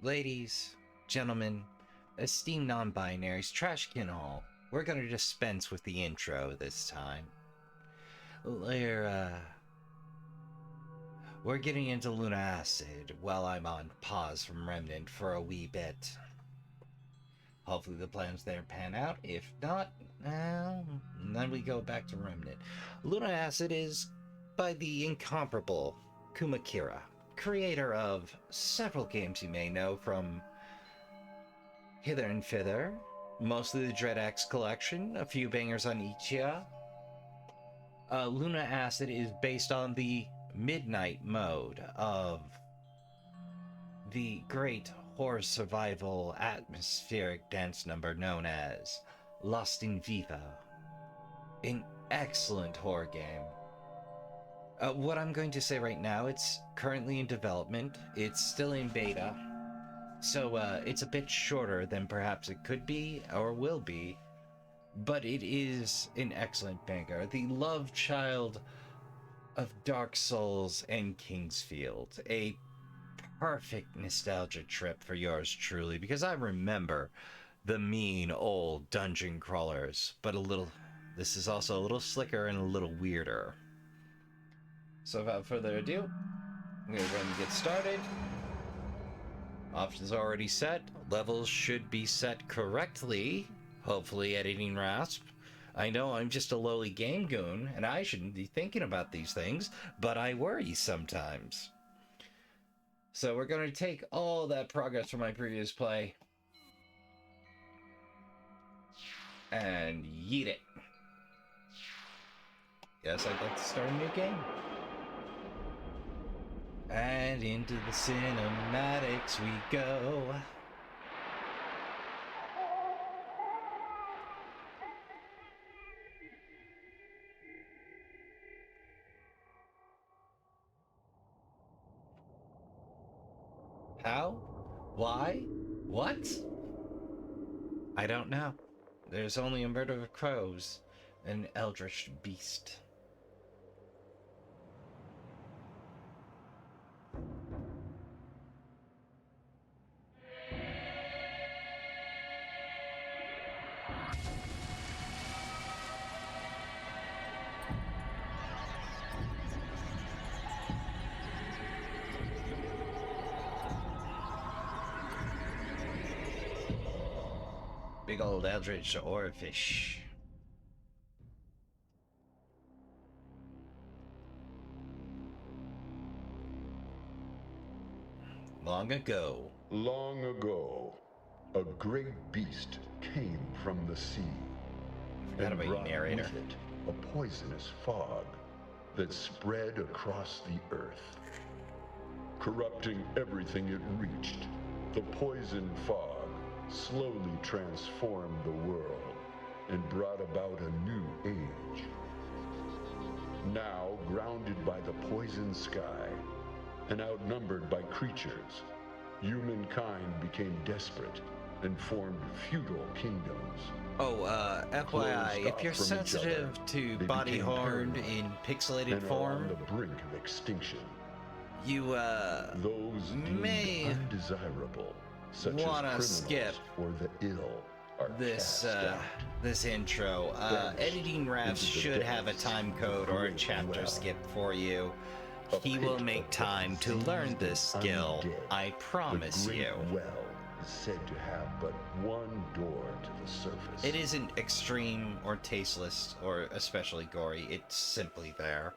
Ladies, gentlemen, esteemed non-binaries, trash can all, we're gonna dispense with the intro this time. We're getting into Lunacid while I'm on pause from Remnant for a wee bit. Hopefully the plans there pan out. If not, well, then we go back to Remnant. Lunacid is by the incomparable Kuma Kira, creator of several games you may know from Hither and Thither, mostly the Dread X collection, a few bangers on Ichia. Lunacid is based on the midnight mode of the great horror survival atmospheric dance number known as Lost in Vivo. An excellent horror game. What I'm going to say right now, it's currently in development. It's still in beta. So it's a bit shorter than perhaps it could be or will be. But it is an excellent banger. The love child of Dark Souls and Kingsfield. A perfect nostalgia trip for yours truly, because I remember the mean old dungeon crawlers, but this is also a little slicker and a little weirder. So without further ado, I'm gonna go ahead and get started. Options already set. Levels should be set correctly. Hopefully editing rasp. I know I'm just a lowly game goon, and I shouldn't be thinking about these things, but I worry sometimes. So we're going to take all that progress from my previous play and yeet it. Yes, I'd like to start a new game. And into the cinematics we go. How? Why? What? I don't know. There's only a murder of crows, an eldritch beast. Big old eldritch oarfish. Long ago, a great beast came from the sea and brought with it a poisonous fog that spread across the earth, corrupting everything it reached. The poison fog slowly transformed the world and brought about a new age. Now, grounded by the poison sky and outnumbered by creatures, humankind became desperate and formed feudal kingdoms. Oh, FYI, if you're sensitive to body horn in pixelated form, on the brink of extinction. You Those may undesirable, such wanna as skip or the ill, are this this intro. Editing Raps should have a time code or a chapter skip for you. He will make time to learn this skill. I promise you. Well is said to have but one door to the surface. It isn't extreme or tasteless or especially gory. It's simply there.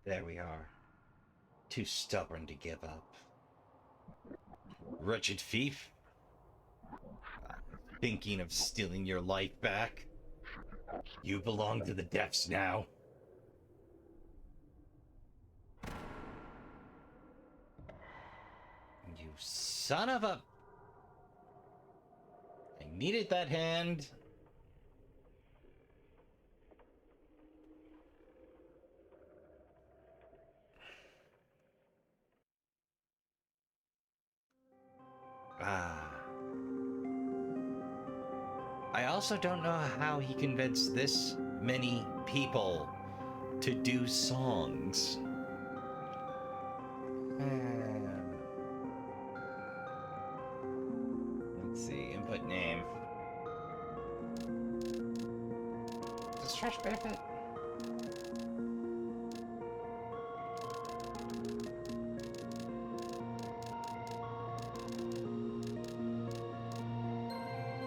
There we are. Too stubborn to give up. Wretched thief. Thinking of stealing your life back? You belong to the depths now. You son of a... I needed that hand. Ah. I also don't know how he convinced this many people to do songs. Let's see, input name. Does trash benefit?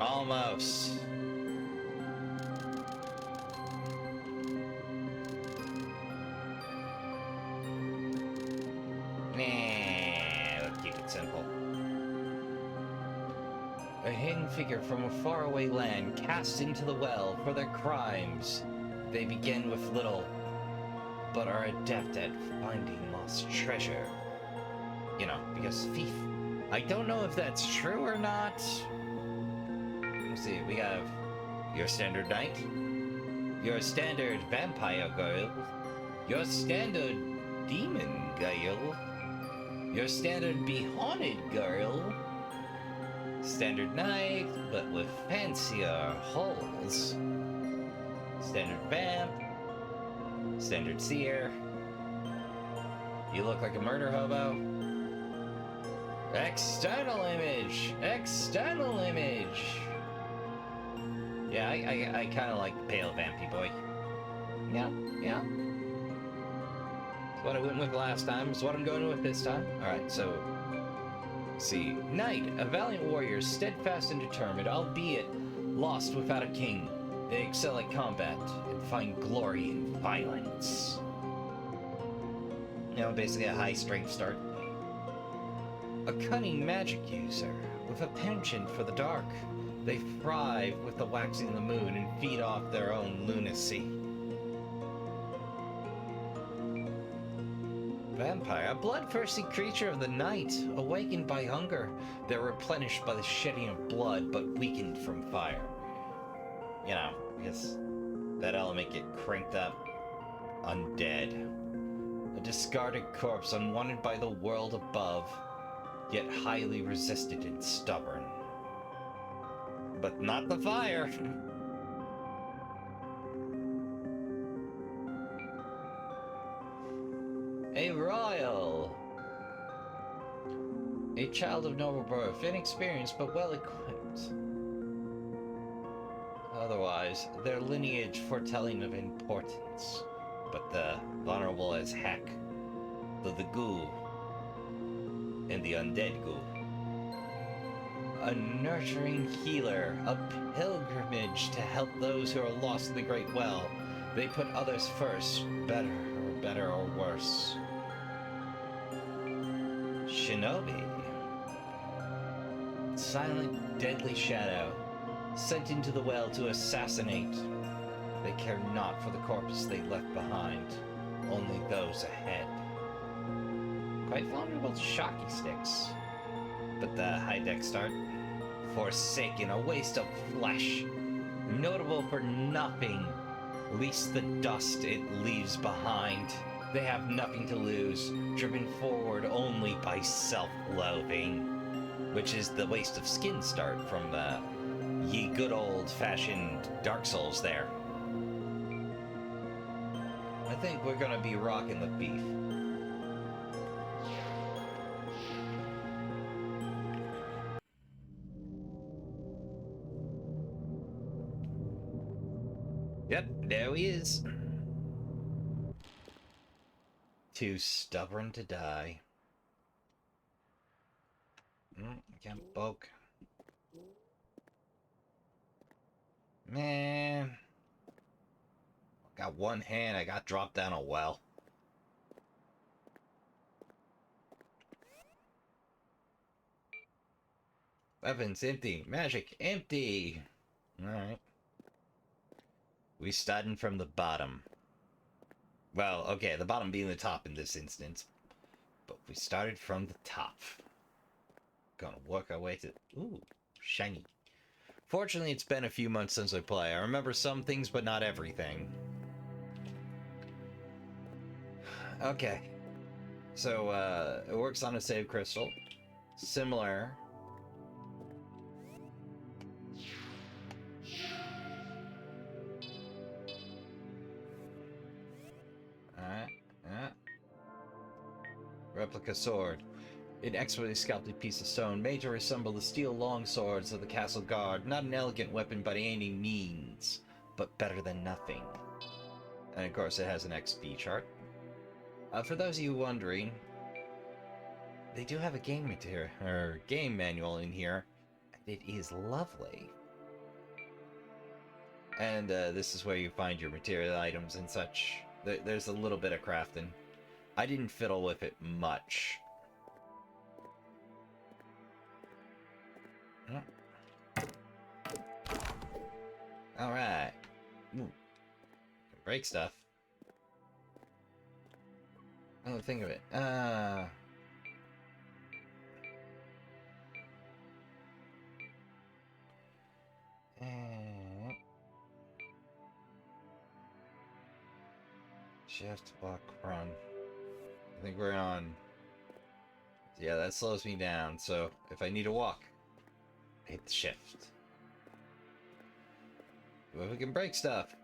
Almost. Nah, let's keep it simple. A hidden figure from a faraway land cast into the well for their crimes. They begin with little, but are adept at finding lost treasure. You know, because thief. I don't know if that's true or not. Let's see, we have your standard knight, your standard vampire girl, your standard demon girl, your standard be haunted girl, standard knight, but with fancier holes, standard vamp, standard seer, you look like a murder hobo, external image, external image. Yeah, I kind of like the pale vampy boy. Yeah. It's what I went with last time. It's what I'm going with this time. Alright, so... see. Knight, a valiant warrior, steadfast and determined, albeit lost without a king. They excel at combat and find glory in violence. You know, basically a high strength start. A cunning magic user, with a penchant for the dark. They thrive with the waxing of the moon and feed off their own lunacy. Vampire, a bloodthirsty creature of the night, awakened by hunger. They're replenished by the shedding of blood, but weakened from fire. You know, because that element get cranked up. Undead. A discarded corpse unwanted by the world above, yet highly resistant and stubborn. But not the fire. A royal. A child of noble birth, inexperienced but well equipped. Otherwise, their lineage foretelling of importance, but the vulnerable as heck. The goo. And the undead goo. A nurturing healer, a pilgrimage to help those who are lost in the great well. They put others first, better or worse. Shinobi. Silent, deadly shadow, sent into the well to assassinate. They care not for the corpse they left behind, only those ahead. Quite vulnerable to shocky sticks. But the high deck start, forsaken, a waste of flesh, notable for nothing, least the dust it leaves behind. They have nothing to lose, driven forward only by self-loathing, which is the waste of skin start from the ye good old-fashioned Dark Souls there. I think we're gonna be rocking the beef. Yep, there he is. Too stubborn to die. Can't poke. Man. Got one hand, I got dropped down a well. Weapons empty. Magic empty. Alright. We starting from the bottom. Well, okay, the bottom being the top in this instance. But we started from the top. Gonna work our way to... Ooh, shiny. Fortunately, it's been a few months since I play. I remember some things, but not everything. Okay. So, it works on a save crystal. Similar. Alright. Replica sword. An expertly sculpted piece of stone made to resemble the steel longswords of the castle guard. Not an elegant weapon by any means, but better than nothing. And of course, it has an XP chart. For those of you wondering, they do have a game material or game manual in here. It is lovely. And this is where you find your material items and such. There's a little bit of crafting. I didn't fiddle with it much. Alright. Break stuff. Oh, think of it. Shift, block, run. I think we're on... Yeah, that slows me down, so if I need to walk, hit the shift. But we can break stuff.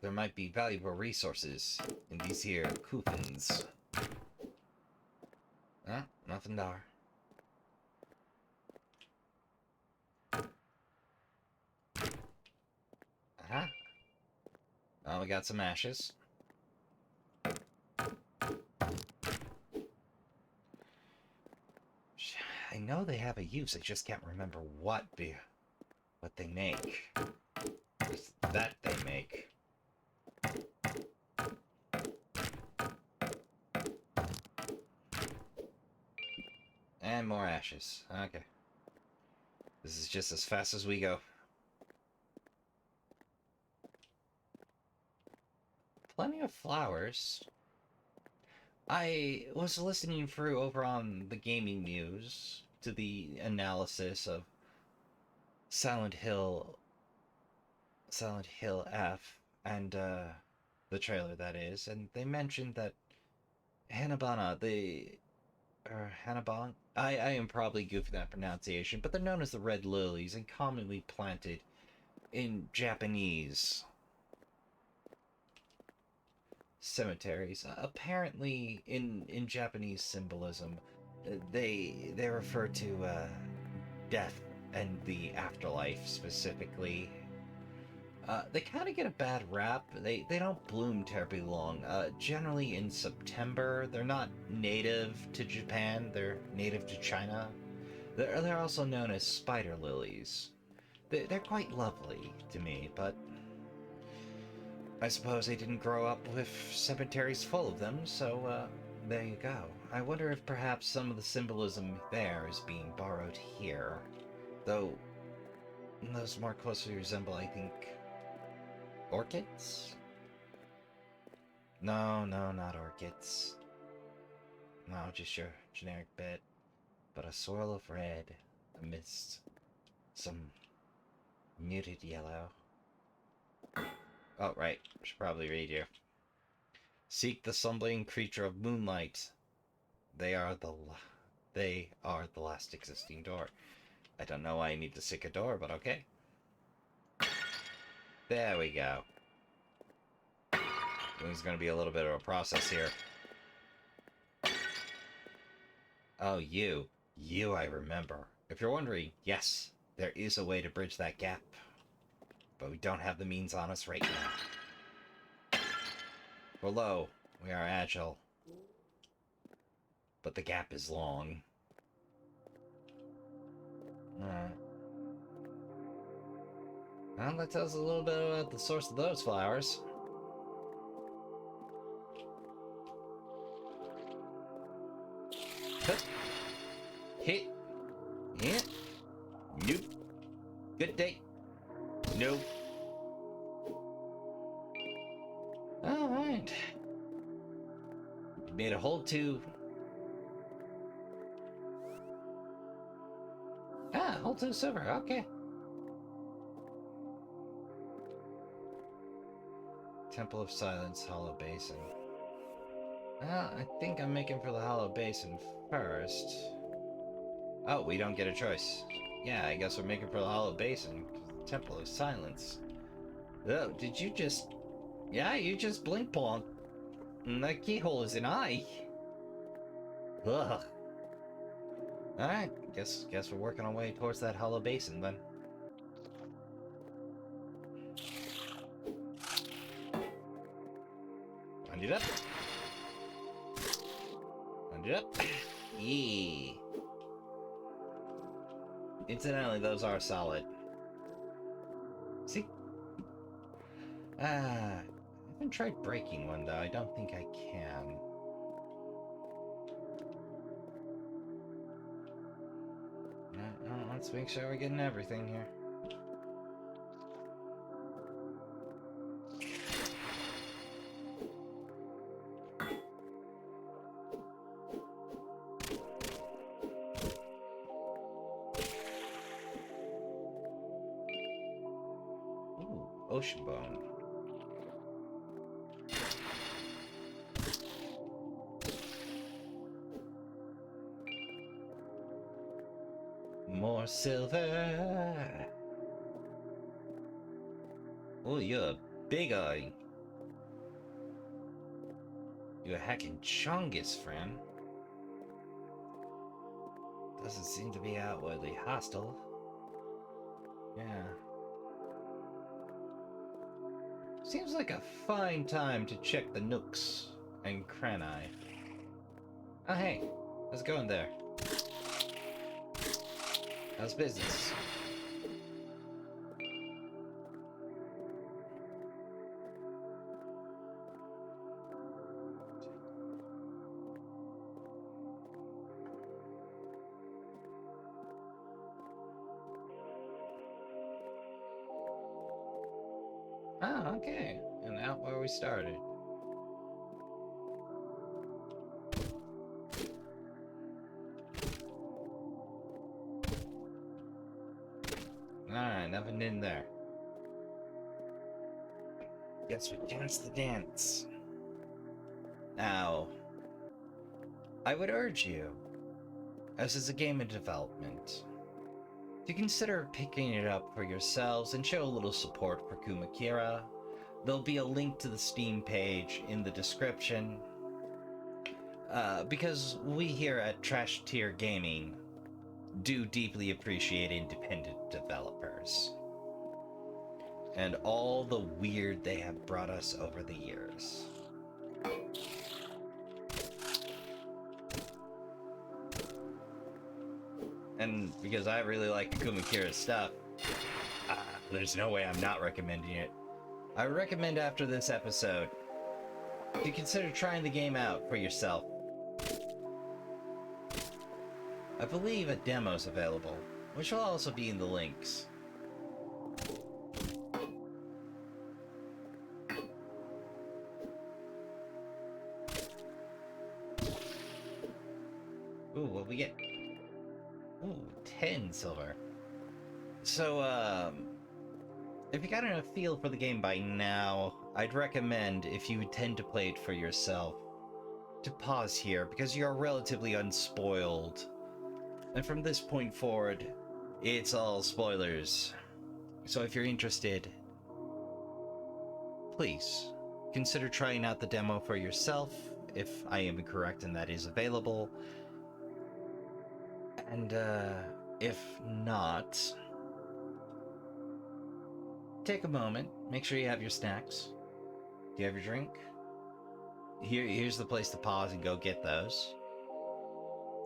There might be valuable resources in these here coupons. Ah, nothing there. Uh-huh. Oh, we got some ashes. I know they have a use, I just can't remember what they make. That they make. And more ashes. Okay. This is just as fast as we go. Plenty of flowers. I was listening through over on the gaming news to the analysis of Silent Hill F and the trailer that is, and they mentioned that Hanabana, Hannabon, I am probably goofing that pronunciation, but they're known as the red lilies and commonly planted in Japanese cemeteries. Apparently, in Japanese symbolism, they refer to death and the afterlife specifically. They kind of get a bad rap. They don't bloom terribly long. Generally in September. They're not native to Japan. They're native to China. They're also known as spider lilies. They're quite lovely to me, but I suppose they didn't grow up with cemeteries full of them, so there you go. I wonder if perhaps some of the symbolism there is being borrowed here. Though, those more closely resemble, I think, orchids? No, not orchids. No, just your generic bit. But a swirl of red amidst some muted yellow. Oh, right. Should probably read you. Seek the slumbering creature of moonlight. They are the last existing door. I don't know why I need to seek a door, but okay. There we go. There's going to be a little bit of a process here. Oh, you. You, I remember. If you're wondering, yes, there is a way to bridge that gap. But we don't have the means on us right now. We're low. We are agile. But the gap is long. Alright. Well, that tells us a little bit about the source of those flowers. Hit. Yeah. Nope. Good day. Nope. Alright. Made a hole too. Level 2 silver, okay. Temple of Silence, Hollow Basin. I think I'm making for the Hollow Basin first. Oh, we don't get a choice. Yeah, I guess we're making for the Hollow Basin, because the Temple of Silence. Oh, did you just... Yeah, you just blink plonk. And that keyhole is an eye. Ugh. Alright, guess we're working our way towards that Hollow Basin then. Wind it up. Wind it up. Yee. Incidentally, those are solid. See? I haven't tried breaking one though. I don't think I can. Let's make sure we're getting everything here. Ooh, ocean bone. More silver. Oh, you're a big eye. You're a hacking chungus, friend. Doesn't seem to be outwardly hostile. Yeah. Seems like a fine time to check the nooks and cranny. Oh hey, how's it going there? How's business? Ah, okay. And out where we started. Alright, nothing in there. Guess we dance the dance. Now, I would urge you, as is a game in development, to consider picking it up for yourselves and show a little support for Kuma Kira. There'll be a link to the Steam page in the description. Because we here at Trash Tier Gaming do deeply appreciate independent developers. And all the weird they have brought us over the years. And because I really like Akuma Kira's stuff, there's no way I'm not recommending it. I recommend after this episode to consider trying the game out for yourself. I believe a demo's available, which will also be in the links. Ooh, what we get? Ooh, 10 silver. So, if you got enough feel for the game by now, I'd recommend, if you intend to play it for yourself, to pause here, because you're relatively unspoiled. And from this point forward, it's all spoilers. So if you're interested, please consider trying out the demo for yourself, if I am correct and that is available. And, if not, take a moment, make sure you have your snacks. Do you have your drink? Here's the place to pause and go get those.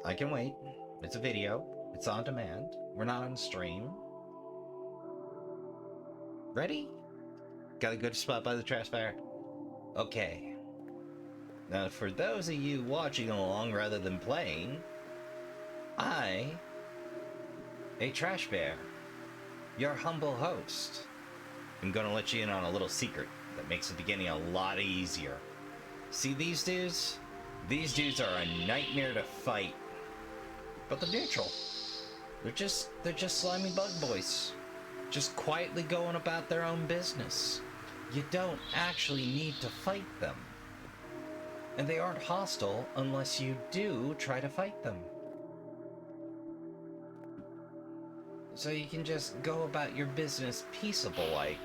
I can wait. It's a video. It's on demand. We're not on stream. Ready? Got a good spot by the trash fire? Okay. Now, for those of you watching along rather than playing, I, a trash bear, your humble host, am gonna let you in on a little secret that makes the beginning a lot easier. See these dudes? These dudes are a nightmare to fight, but they're neutral. They're just slimy bug boys. Just quietly going about their own business. You don't actually need to fight them. And they aren't hostile unless you do try to fight them. So you can just go about your business peaceable-like.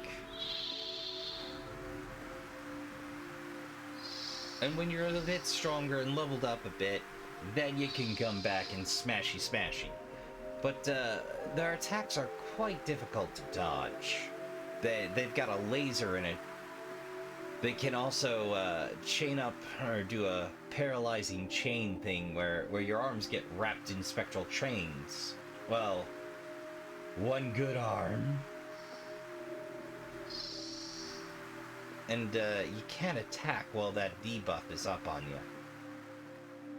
And when you're a bit stronger and leveled up a bit, then you can come back and smashy. But their attacks are quite difficult to dodge. They've got a laser in it. They can also chain up or do a paralyzing chain thing where your arms get wrapped in spectral chains. Well, one good arm. And you can't attack while that debuff is up on you.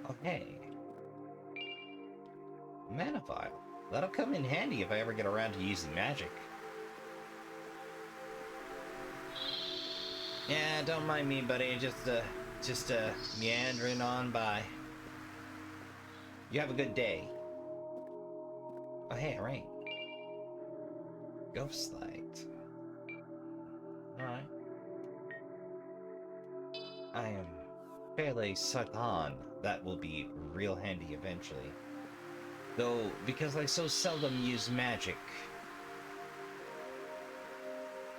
Oh, hey. Mana vial. That'll come in handy if I ever get around to using magic. Yeah, don't mind me, buddy. Just meandering on by. You have a good day. Oh, hey, right. Ghost light. Alright. I am fairly certain that will be real handy eventually. Though, because I so seldom use magic,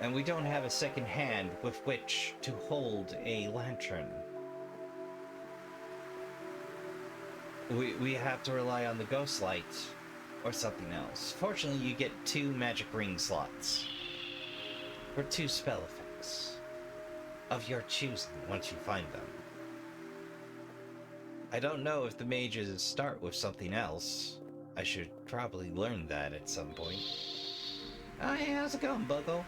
and we don't have a second hand with which to hold a lantern, we have to rely on the ghost light or something else. Fortunately, you get 2 magic ring slots for 2 spell effects of your choosing once you find them. I don't know if the mages start with something else. I should probably learn that at some point. Oh, hey, how's it going, Buggle?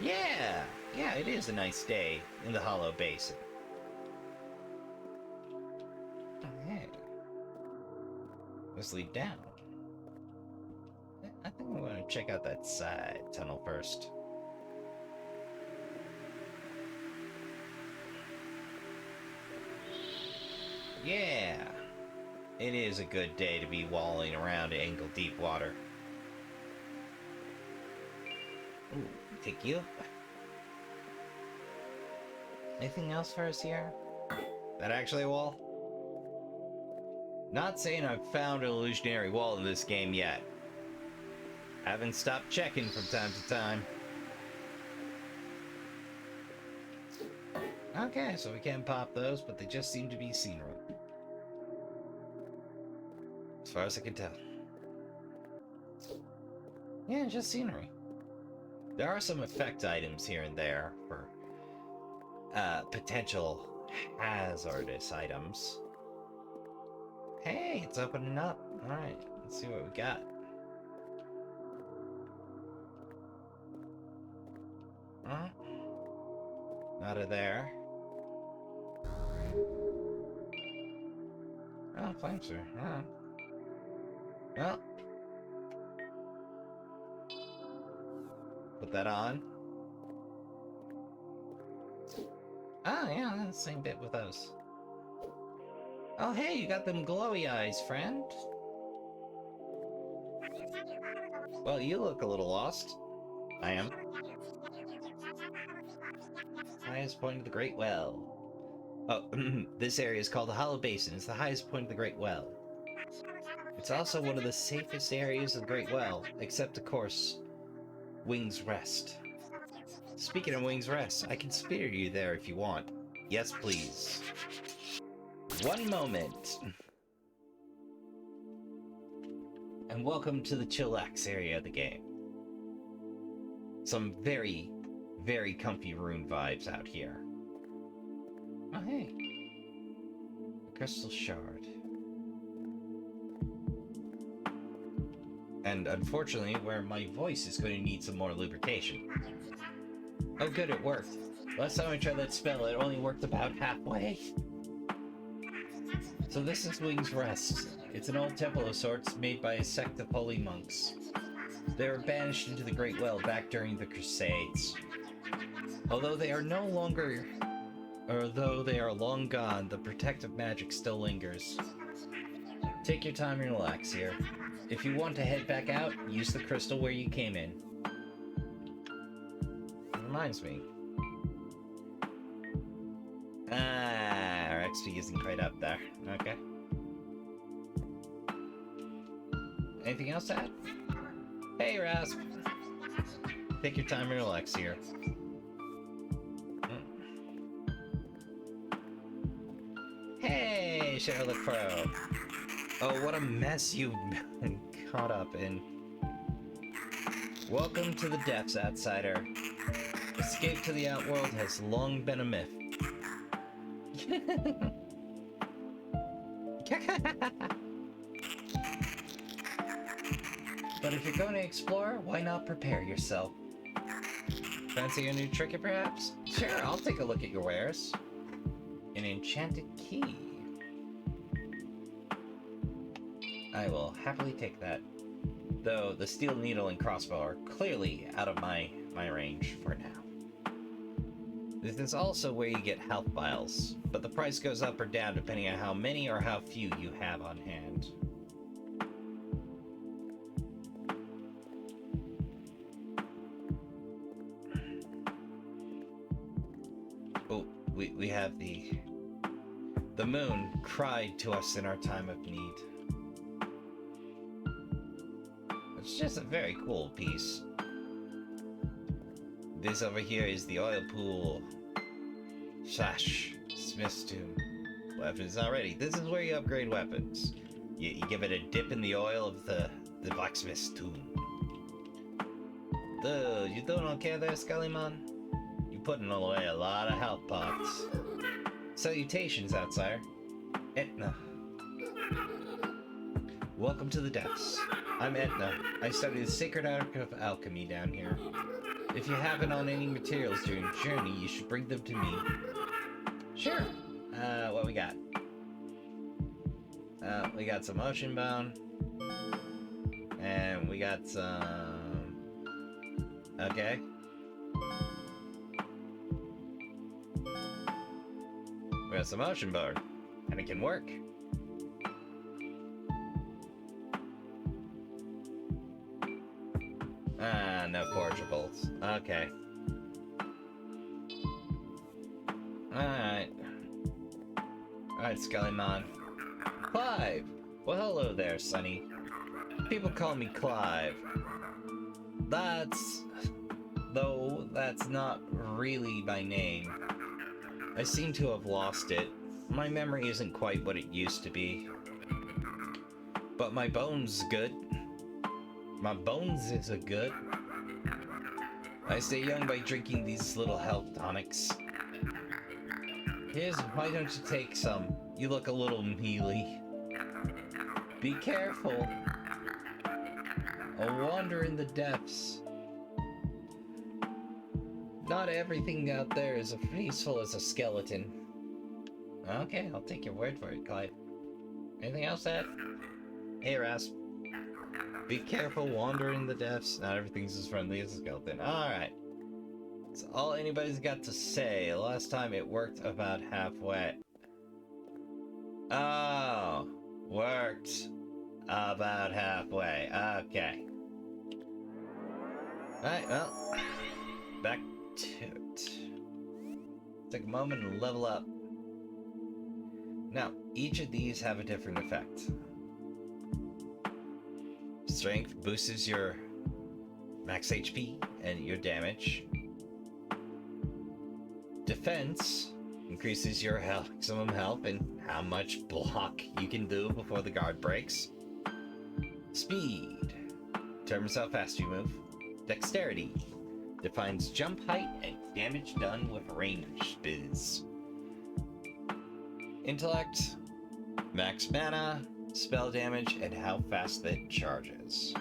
Yeah, it is a nice day in the Hollow Basin. Oh, hey. Let's lead down. I think I'm going to check out that side tunnel first. Yeah, it is a good day to be wallowing around in ankle-deep water. Ooh, take you. Anything else for us here? That actually a wall? Not saying I've found an illusionary wall in this game yet. Haven't stopped checking from time to time. Okay, so we can pop those, but they just seem to be scenery. As far as I can tell. Yeah, just scenery. There are some effect items here and there for potential hazardous items. Hey, it's opening up. Alright, let's see what we got. Out of there. Oh, flamester. Alright. Well. Put that on. Oh, yeah, that's the same bit with those. Oh, hey, you got them glowy eyes, friend. Well, you look a little lost. I am. Highest point of the Great Well. Oh, this area is called the Hollow Basin. It's the highest point of the Great Well. It's also one of the safest areas of the Great Well, except, of course, Wing's Rest. Speaking of Wing's Rest, I can spear you there if you want. Yes, please. One moment. And welcome to the chillax area of the game. Some very, very comfy room vibes out here. Oh, hey. A crystal shard. And unfortunately, where my voice is going to need some more lubrication. Oh good, it worked. Last time I tried that spell, it only worked about halfway. So this is Wing's Rest. It's an old temple of sorts made by a sect of holy monks. They were banished into the Great Well back during the Crusades. Although they are long gone, the protective magic still lingers. Take your time and relax here. If you want to head back out, use the crystal where you came in. Reminds me. Our XP isn't quite up there. Okay. Anything else to add? Hey, Rasp. Take your time and relax here. Hey, Sherlock Pro. Oh, what a mess you've been caught up in. Welcome to the depths, outsider. Escape to the outworld has long been a myth. But if you're going to explore, why not prepare yourself? Fancy a new trinket, perhaps? Sure, I'll take a look at your wares. An enchanted key. I will happily take that. Though the steel needle and crossbow are clearly out of my range for now. This is also where you get health vials, but the price goes up or down depending on how many or how few you have on hand. Oh, we have the moon cried to us in our time of need. It's just a very cool piece. This over here is the oil pool / Smith's tomb. Weapons not ready. This is where you upgrade weapons. You give it a dip in the oil of the blacksmith's tomb. Dude, you doing okay there, Scullymon? You putting away a lot of health pots. Salutations, outsider. Etna. Welcome to the depths. I'm Etna. I study the sacred art of alchemy down here. If you haven't on any materials during the journey, you should bring them to me. Sure. What we got? We got some ocean bone. And we got some... Okay. We got some ocean bone. And it can work. No portables. Okay. Alright. Alright, Scullymon. Clive! Well, hello there, Sonny. People call me Clive. Though that's not really my name. I seem to have lost it. My memory isn't quite what it used to be. But my bones good. My bones is a good. I stay young by drinking these little health tonics. Why don't you take some? You look a little mealy. Be careful. A wander in the depths. Not everything out there is as peaceful as a skeleton. Okay, I'll take your word for it, Clyde. Anything else, Ed? Hey, Rasp. Be careful, wander in the depths. Not everything's as friendly as a skeleton. Alright. That's all anybody's got to say. Last time it worked about halfway. Oh. Worked about halfway. Okay. Alright, well. Back to it. Take a moment and level up. Now, each of these have a different effect. Strength boosts your max HP and your damage. Defense increases your maximum health and how much block you can do before the guard breaks. Speed determines how fast you move. Dexterity defines jump height and damage done with range biz. Intellect, max mana, spell damage, and how fast it charges.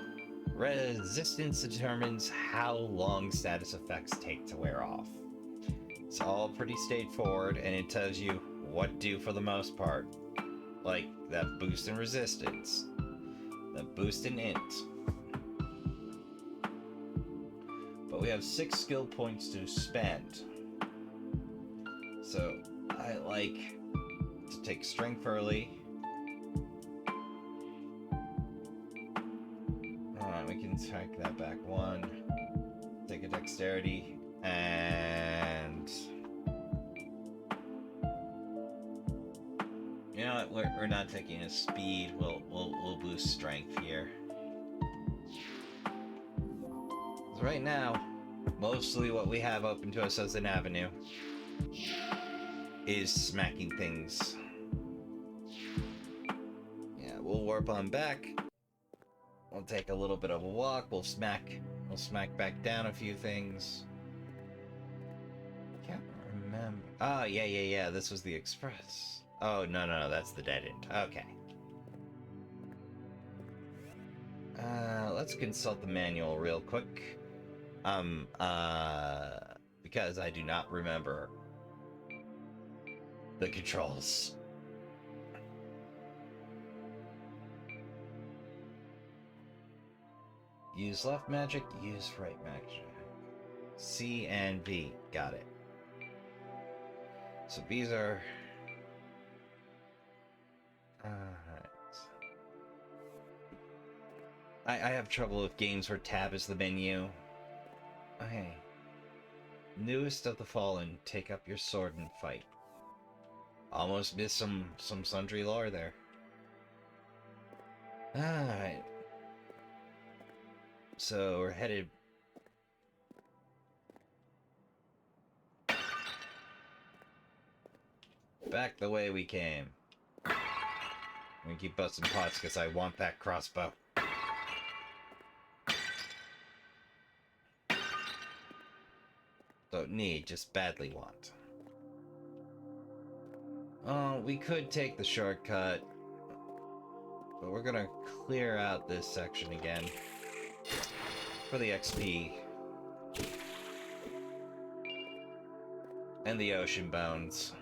Resistance determines how long status effects take to wear off. It's all pretty straightforward, and it tells you what to do for the most part. Like that boost in resistance, that boost in int. But we have 6 skill points to spend. So I like to take strength early. can track that back one. Take a dexterity and you know what? We're not taking a speed. We'll boost strength here. So right now, mostly what we have open to us as an avenue is smacking things. Yeah, we'll warp on back. We'll take a little bit of a walk. We'll smack back down a few things. Can't remember. Oh, yeah. This was the express. Oh, no, that's the dead end. Okay. Let's consult the manual real quick. Because I do not remember the controls. Use left magic, use right magic. C and V, got it. So these are... I have trouble with games where tab is the menu. Okay. Newest of the Fallen, take up your sword and fight. Almost missed some sundry lore there. Alright. So we're headed... back the way we came. I'm gonna keep busting pots because I want that crossbow. Don't need, just badly want. Oh, we could take the shortcut, but we're gonna clear out this section again for the XP and the ocean bones.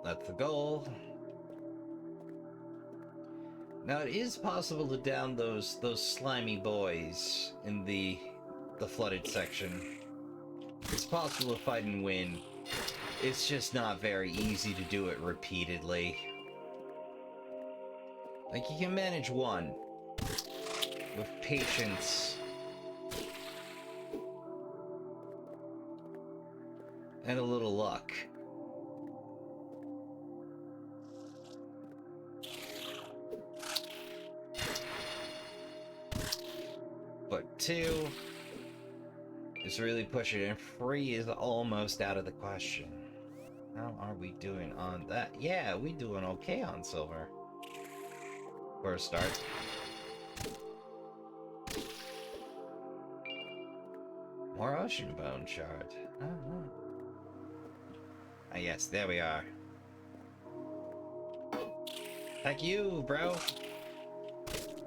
That's the goal. Now it is possible to down those slimy boys in the flooded section. It's possible to fight and win. It's just not very easy to do it repeatedly. Like, you can manage one with patience and a little luck. But 2 is really pushing it, and 3 is almost out of the question. How are we doing on that? Yeah, we doing okay on silver. For a start. More ocean bone shard. Oh. Ah, yes, there we are. Heck you, bro!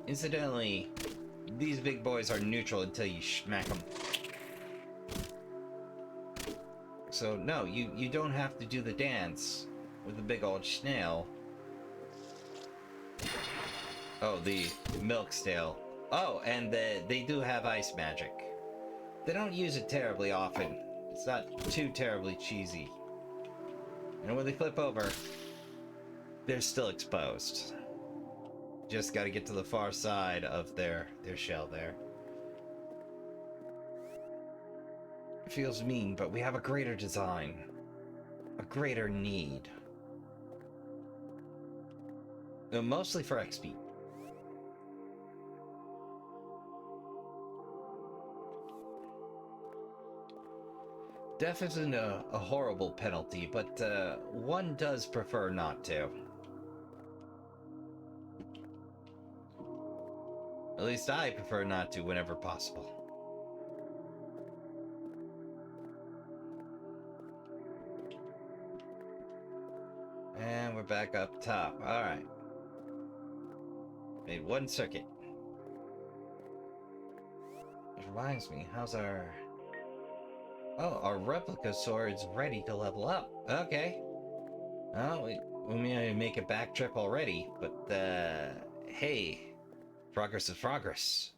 Incidentally, these big boys are neutral until you smack them. So no, you don't have to do the dance with the big old snail. Oh, the milk stale. Oh, and they do have ice magic. They don't use it terribly often. It's not too terribly cheesy. And when they flip over, they're still exposed. Just gotta get to the far side of their shell there. It feels mean, but we have a greater design. A greater need. Mostly for XP. Death isn't a horrible penalty, but one does prefer not to. At least I prefer not to whenever possible. And we're back up top. Alright. Made one circuit. It reminds me, how's our... Oh, our replica sword's ready to level up. Okay. Oh, we may make a back trip already, but, hey, progress is progress.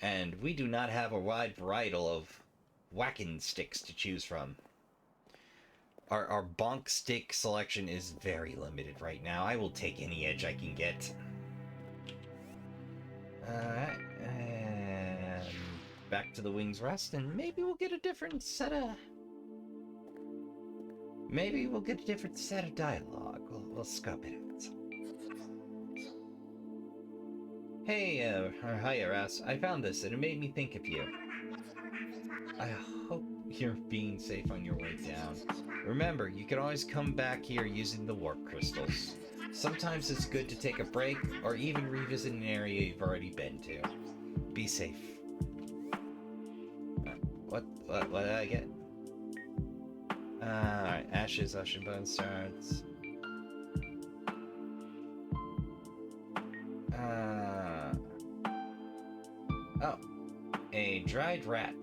And we do not have a wide varietal of whacking sticks to choose from. Our bonk stick selection is very limited right now. I will take any edge I can get. Alright, and back to the Wing's Rest, and maybe we'll get a different set of... Maybe we'll get a different set of dialogue. We'll scope it out. Hey, hi, Aras. I found this, and it made me think of you. I hope you're being safe on your way down. Remember, you can always come back here using the warp crystals. Sometimes it's good to take a break, or even revisit an area you've already been to. Be safe. What did I get? Alright, ashes, ocean bone starts. Oh. A dried rat.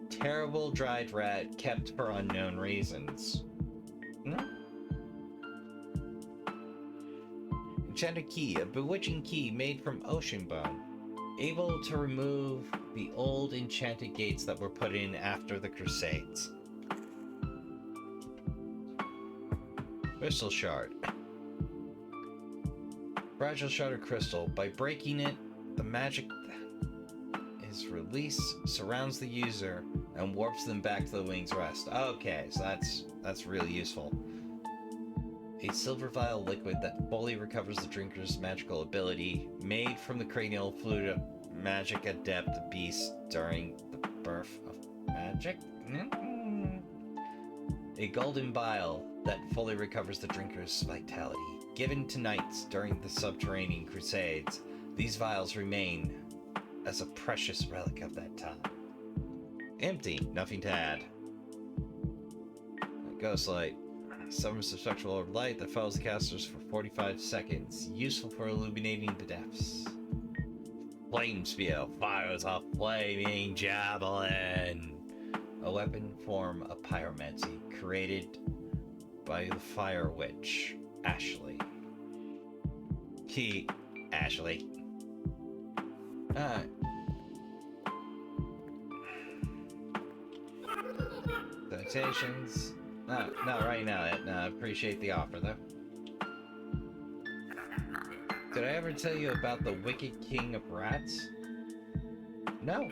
Terrible dried rat kept for unknown reasons. Enchanted key, a bewitching key made from ocean bone, able to remove the old enchanted gates that were put in after the Crusades. Crystal shard. Fragile shard of crystal. By breaking it, the magic is released, surrounds the user, and warps them back to the Wing's Rest. Okay, so that's really useful. A silver vial liquid that fully recovers the drinker's magical ability, made from the cranial fluid of magic adept beast during the birth of magic. A golden vial that fully recovers the drinker's vitality, given to knights during the subterranean crusades. These vials remain as a precious relic of that time. Empty, nothing to add. Ghost light. Summons a spectral light that follows the casters for 45 seconds. Useful for illuminating the depths. Flame spear fires a flaming javelin. A weapon form of pyromancy created by the fire witch, Ashley. Ashley. Citations. No, right now. No, I appreciate the offer, though. Did I ever tell you about the Wicked King of Rats? No.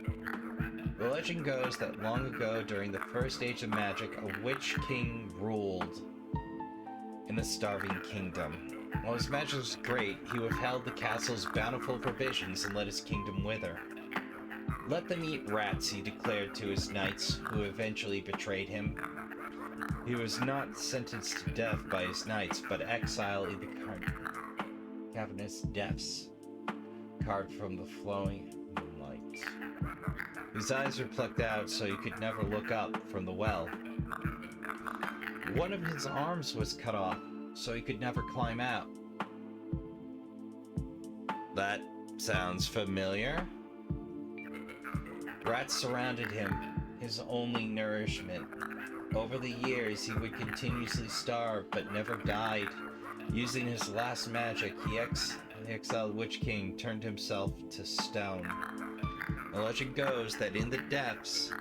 The legend goes that long ago, during the First Age of Magic, a Witch King ruled in the Starving Kingdom. While his magic was great, he withheld the castle's bountiful provisions and let his kingdom wither. Let them eat rats, he declared to his knights, who eventually betrayed him. He was not sentenced to death by his knights, but exiled in the cavernous depths, carved from the flowing moonlight. His eyes were plucked out so he could never look up from the well. One of his arms was cut off so he could never climb out. That sounds familiar. Rats surrounded him, his only nourishment. Over the years, he would continuously starve, but never died. Using his last magic, the exiled Witch King turned himself to stone. The legend goes that in the depths,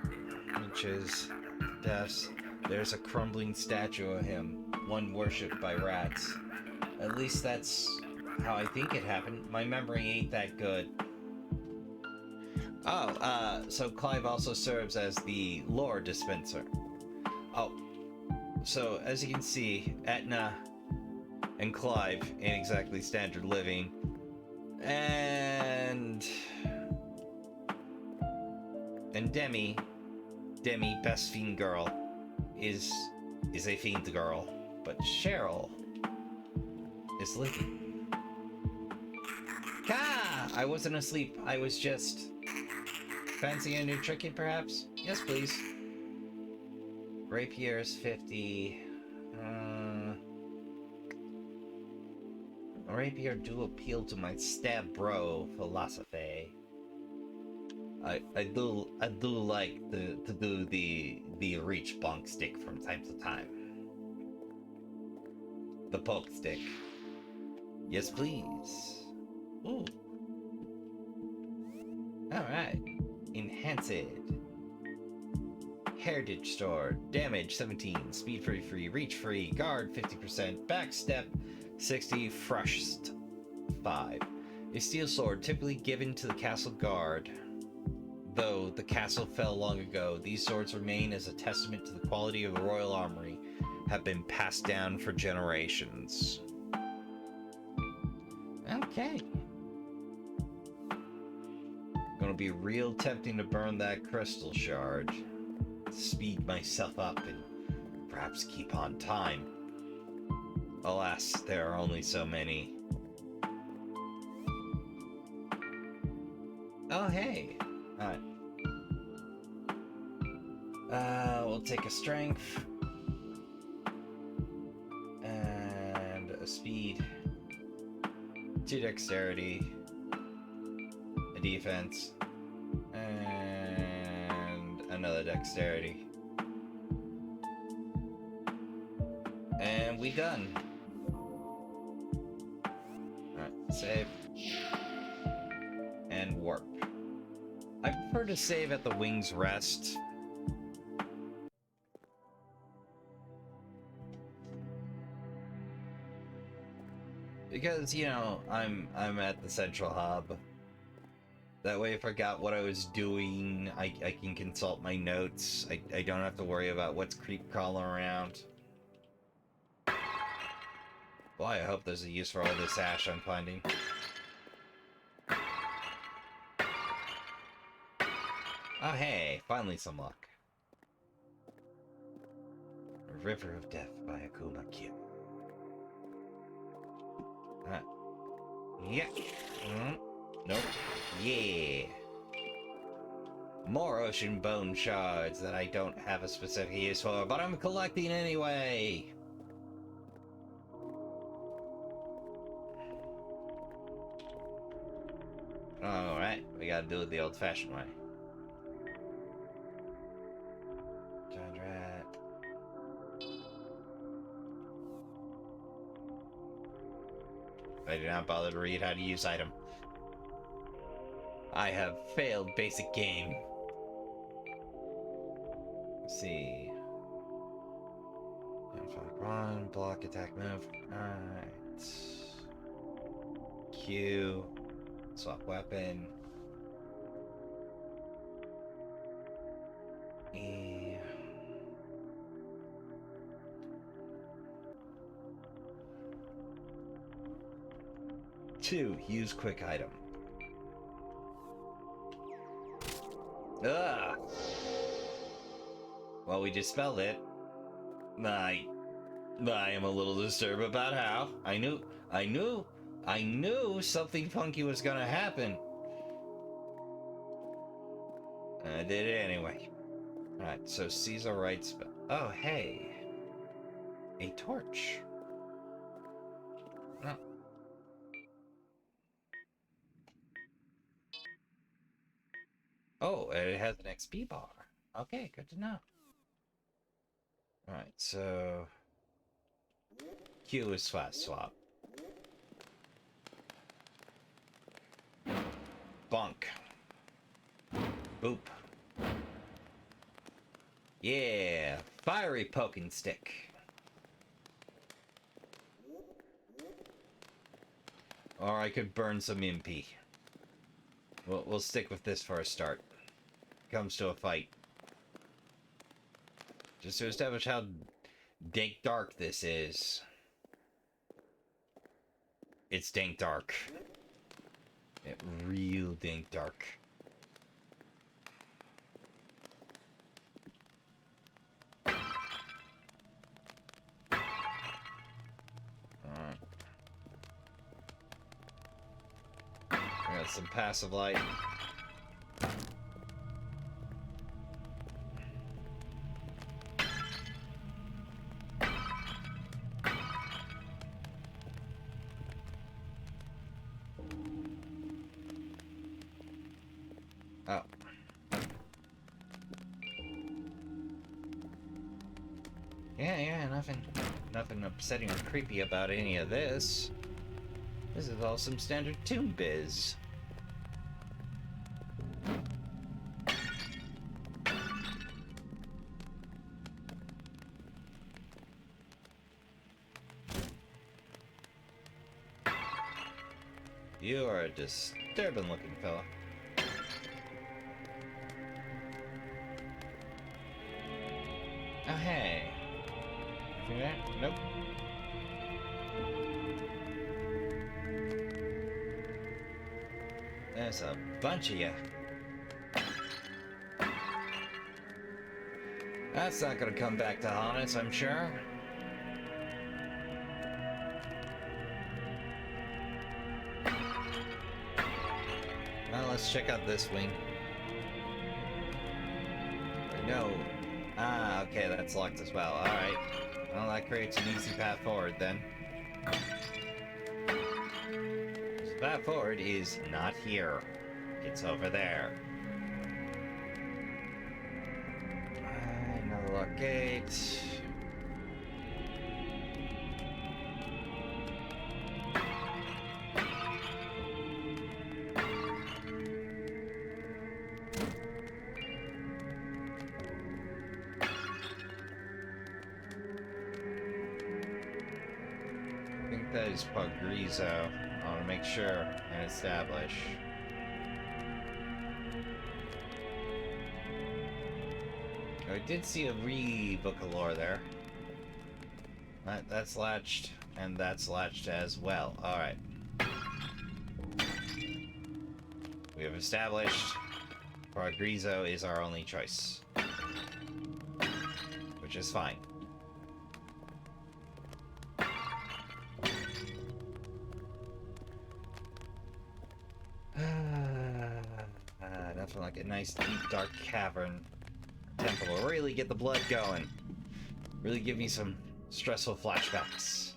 there's a crumbling statue of him, one worshipped by rats. At least that's how I think it happened. My memory ain't that good. Oh, so Clive also serves as the lore dispenser. Oh, so as you can see, Etna and Clive ain't exactly standard living. And Demi, best fiend girl, is a fiend girl. But Cheryl is living. Ka! I wasn't asleep, I was just... Fancy a new trinket, perhaps? Yes, please. Rapier's 50. Rapier do appeal to my stab bro philosophy. I do like to do the reach bonk stick from time to time. The poke stick. Yes, please. Ooh. All right. Enhanced. Heritage Sword. Damage 17, speed free, reach free, guard 50%, backstep 60, thrust 5. A steel sword typically given to the castle guard. Though the castle fell long ago, these swords remain as a testament to the quality of the royal armory, have been passed down for generations. Okay. Gonna be real tempting to burn that crystal shard. Speed myself up and perhaps keep on time. Alas, there are only so many. Oh, hey. Alright. We'll take a strength. And a speed. 2 dexterity. A defense. And another dexterity. And we done. Alright, save. And warp. I prefer to save at the Wing's Rest. Because, you know, I'm at the central hub. That way if I got what I was doing, I can consult my notes. I don't have to worry about what's creep crawling around. Boy, I hope there's a use for all this ash I'm finding. Oh hey, finally some luck. River of Death by Akuma Kira. Yeah. Nope. Yeah. More ocean bone shards that I don't have a specific use for, but I'm collecting anyway. Alright, we gotta do it the old-fashioned way. Giant rat. I do not bother to read how to use item. I have failed basic game. Let's see. Run, block, attack, move. Alright. Q. Swap weapon. E. Two. Use quick item. Ugh. Well, we dispelled it. I am a little disturbed about how. I knew something funky was gonna happen. I did it anyway. Alright, so Caesar writes. Oh, hey. A torch. Oh. Oh, it has an XP bar. Okay, good to know. Alright, so Q is fast swap. Bonk. Boop. Yeah, fiery poking stick. Or I could burn some MP. We'll stick with this for a start. Comes to a fight. Just to establish how dank dark this is. It's dank dark. Real dank dark. Got some passive light. Oh. Yeah, nothing upsetting or creepy about any of this. This is all some standard Toon Biz. You are a disturbing looking fella. Oh, hey. Anything there? Nope. There's a bunch of you. That's not gonna come back to haunt us, I'm sure. Well, let's check out this wing. No. Ah, okay, that's locked as well. Alright. Well, that creates an easy path forward then. The path forward is not here. It's over there. Another locked gate. I think that is Pogrizo. I want to make sure and establish. I did see a book of lore there. That's latched, and that's latched as well. Alright. We have established Pogrizo is our only choice. Which is fine. Nothing like a nice deep dark cavern temple will really get the blood going. Really give me some stressful flashbacks.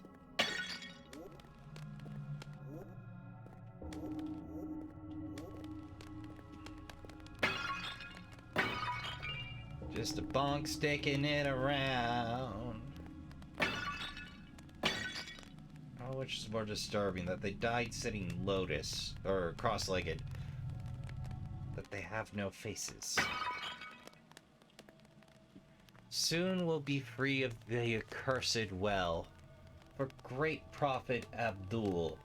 Just a bonk sticking it around. Oh, which is more disturbing, that they died sitting lotus, or cross-legged. That they have no faces. Soon we'll be free of the accursed well, for great prophet Abdul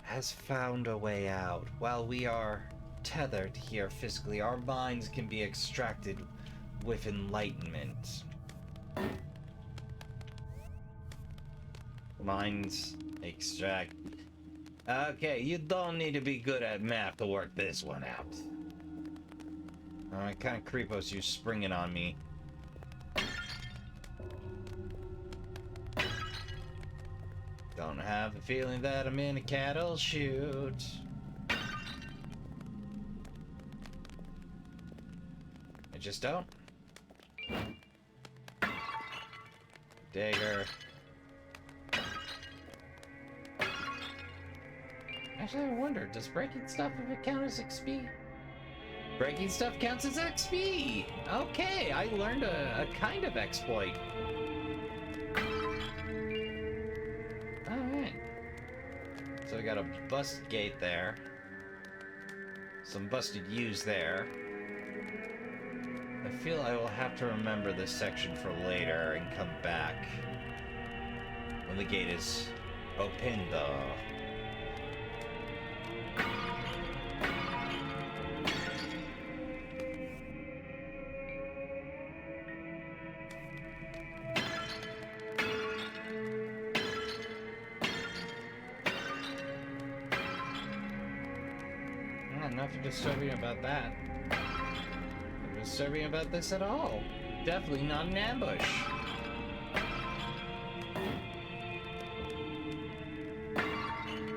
has found a way out. While we are tethered here physically, our minds can be extracted with enlightenment. Minds extract. Okay, you don't need to be good at math to work this one out. Alright, kind of creepos you springing on me. Don't have the feeling that I'm in a cattle chute. I just don't. Dagger. Actually, I wonder, does breaking stuff if it count as XP? Breaking stuff counts as XP! Okay, I learned a kind of exploit. Alright. So we got a bust gate there. Some busted U's there. I feel I will have to remember this section for later and come back when the gate is open though. Nothing disturbing about that. Nothing disturbing about this at all. Definitely not an ambush.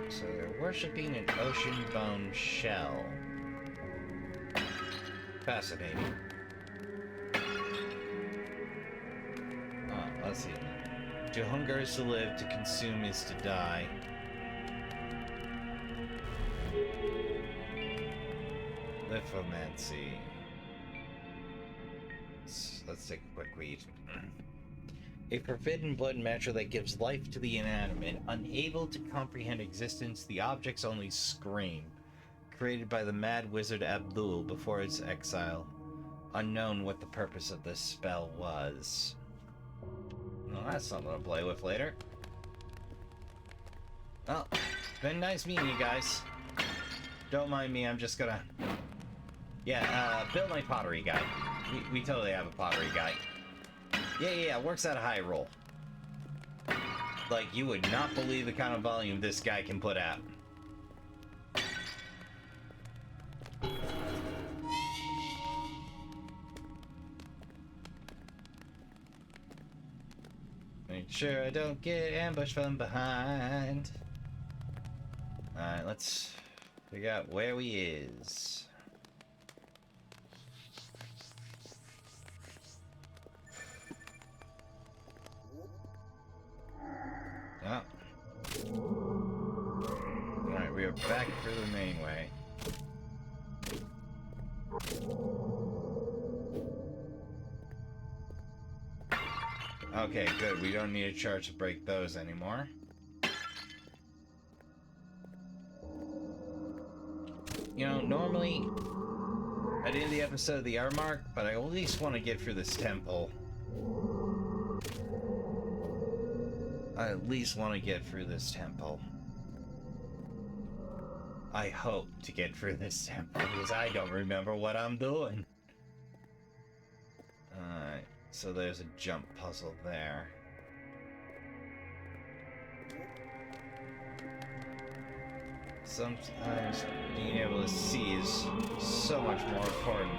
So they're worshipping an ocean bone shell. Fascinating. Oh, let's see. To hunger is to live, to consume is to die. Lithomancy. Let's take a quick read. A forbidden blood measure that gives life to the inanimate. Unable to comprehend existence, the objects only scream. Created by the mad wizard Abdul before his exile. Unknown what the purpose of this spell was. Well, that's something to play with later. Well, been nice meeting you guys. Don't mind me, I'm just gonna... Yeah, build my pottery guy. We totally have a pottery guy. Yeah, works at a high roll. Like, you would not believe the kind of volume this guy can put out. Make sure I don't get ambushed from behind. Alright, let's figure out where he is. Oh. Alright, we are back through the main way. Okay, good. We don't need a charge to break those anymore. You know, normally I'd end the episode of the hour mark, but I at least want to get through this temple. I at least want to get through this temple. I hope to get through this temple, because I don't remember what I'm doing. Alright, so there's a jump puzzle there. Sometimes being able to see is so much more important.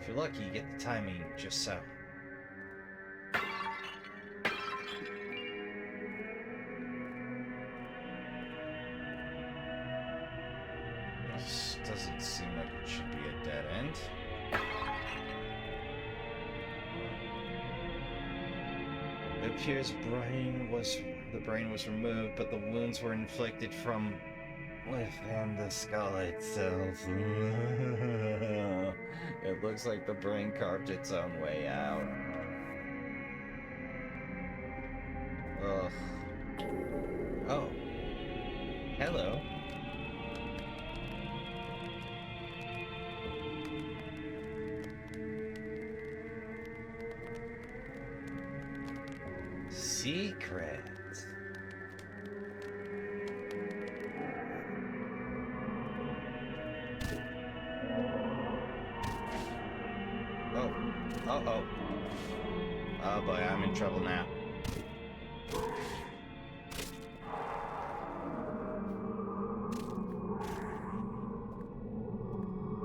If you're lucky, you get the timing just so. This doesn't seem like it should be a dead end. It appears the brain was removed, but the wounds were inflicted from within the skull itself. It looks like the brain carved its own way out. Ugh. Oh. Hello. Secret. Oh. Uh-oh. Oh boy, I'm in trouble now.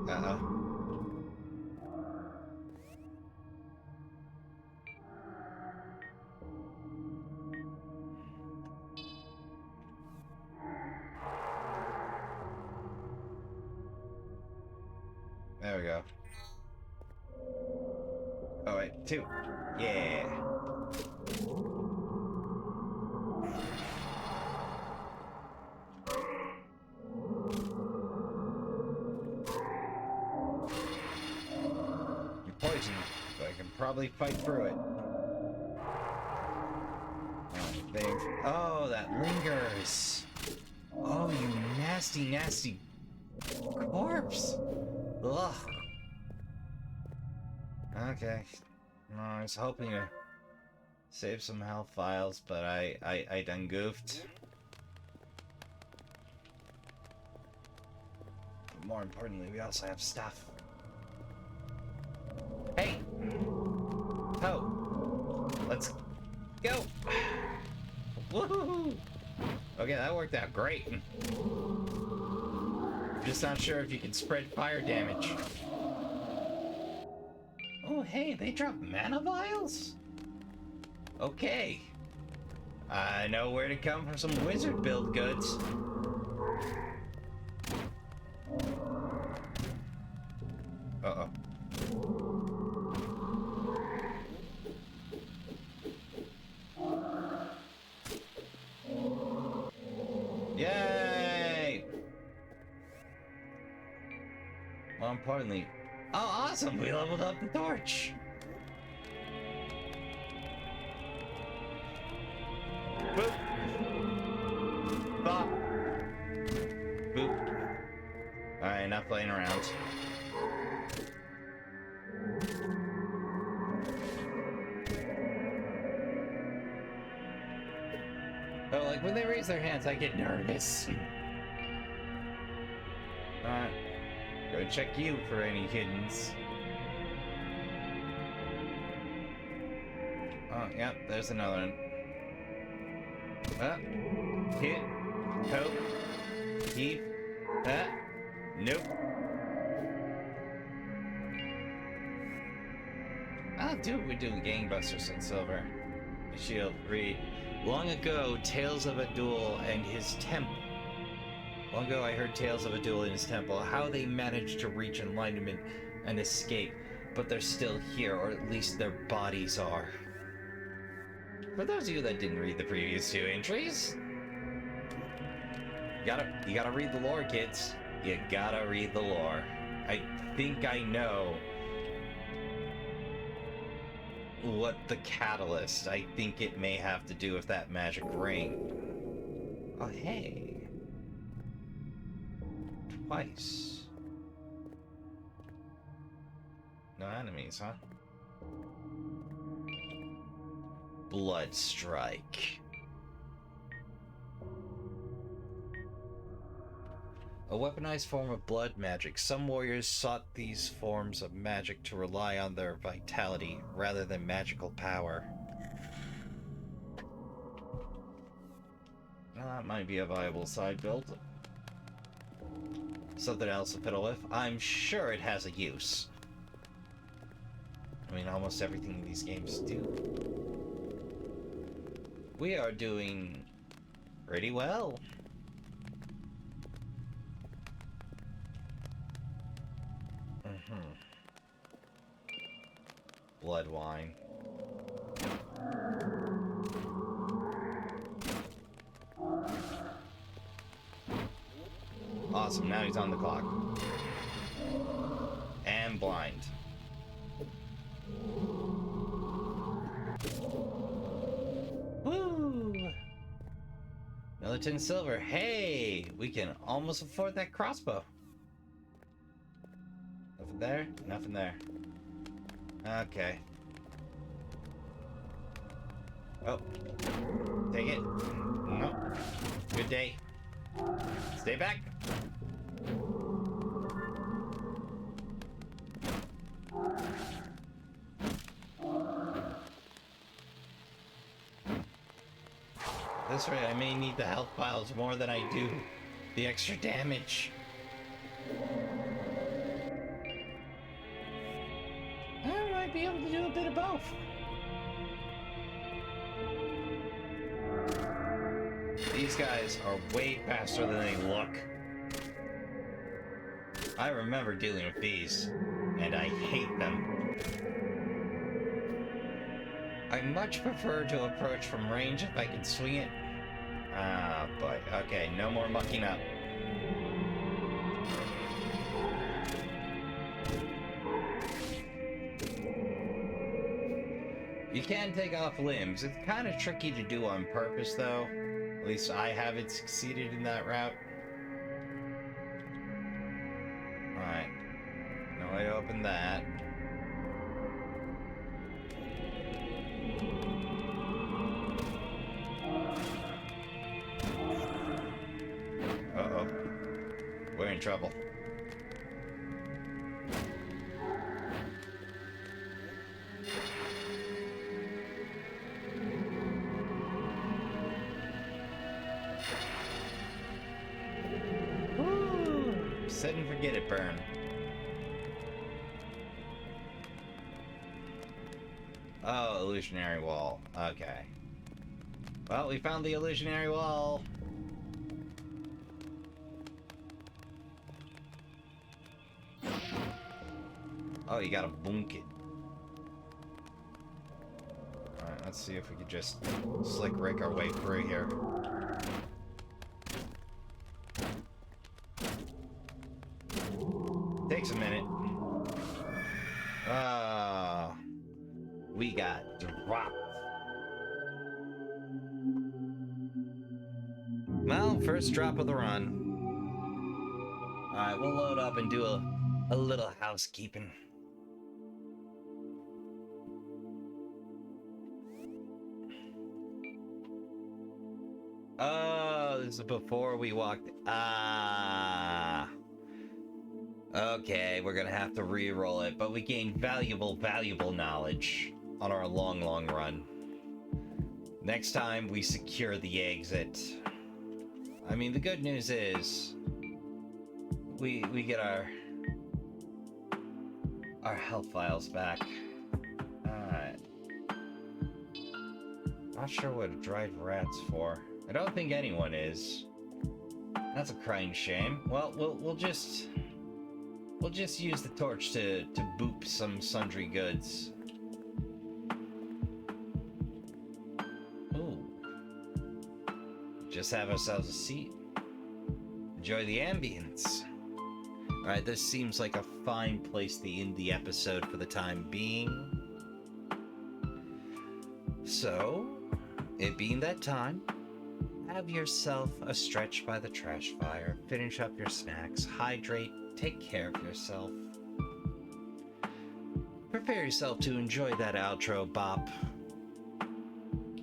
Uh-oh. There we go. Oh wait, 2. Yeah. You're poisoned, but I can probably fight through it. Oh, that lingers. Oh, you nasty, nasty corpse. Ugh. Okay. No, I was hoping to save some health files, but I done goofed. But more importantly, we also have stuff. Hey! Ho! Let's go! Woohoo! Okay, that worked out great. Just not sure if you can spread fire damage. Oh, hey, they drop mana vials? Okay. I know where to come for some wizard build goods. Uh-oh. Yay! More importantly, oh, awesome! We leveled up the torch! Boop! Bop! Boop. Alright, enough playing around. Like, when they raise their hands, I get nervous. Alright. Go check you for any hiddens. Oh, yep, there's another one. Hit. Hope. Heat. Nope. I'll do it. We do gangbusters in silver. Shield. Read. Long ago, tales of a duel and his temple. Long ago, I heard tales of a duel in his temple. How they managed to reach enlightenment and escape, but they're still here, or at least their bodies are. For those of you that didn't read the previous two entries, you gotta read the lore, kids. You gotta read the lore. I think I know what the catalyst. I think it may have to do with that magic ring. Oh, hey. Twice. No enemies, huh? Blood Strike. A weaponized form of blood magic. Some warriors sought these forms of magic to rely on their vitality rather than magical power. Well, that might be a viable side build. Something else to fiddle with. I'm sure it has a use. I mean, almost everything these games do. We are doing pretty well. Blood wine. Awesome, now he's on the clock. And blind. Woo! Militant silver. Hey! We can almost afford that crossbow. Nothing there? Nothing there. Okay. Oh. Take it. Nope. Good day. Stay back. This way I may need the health piles more than I do the extra damage. I might be able to do a bit of both. These guys are way faster than they look. I remember dealing with these, and I hate them. I much prefer to approach from range if I can swing it. Ah, boy. Okay, no more mucking up. You can take off limbs. It's kind of tricky to do on purpose, though. At least I haven't succeeded in that route. Alright. No way to open that. Uh-oh. We're in trouble. Set and forget it, burn. Oh, illusionary wall. Okay. Well, we found the illusionary wall. Oh, you gotta boonk it. Alright, let's see if we can just slick Rick our way through here. Takes a minute. We got dropped. Well, first drop of the run. Alright, we'll load up and do a little housekeeping. Oh, this is before we walked. Ah. Okay, we're gonna have to re-roll it, but we gained valuable knowledge on our long run. Next time, we secure the exit. I mean, the good news is we get our health files back. Alright. Not sure what to drive rats for. I don't think anyone is. That's a crying shame. Well, we'll just use the torch to boop some sundry goods. Ooh. Just have ourselves a seat. Enjoy the ambience. Alright, this seems like a fine place to end the episode for the time being. So, it being that time, have yourself a stretch by the trash fire, finish up your snacks, hydrate, take care of yourself. Prepare yourself to enjoy that outro bop.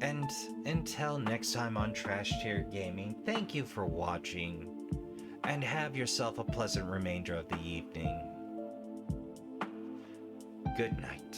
And until next time on Trash Tier Gaming, thank you for watching, and have yourself a pleasant remainder of the evening. Good night.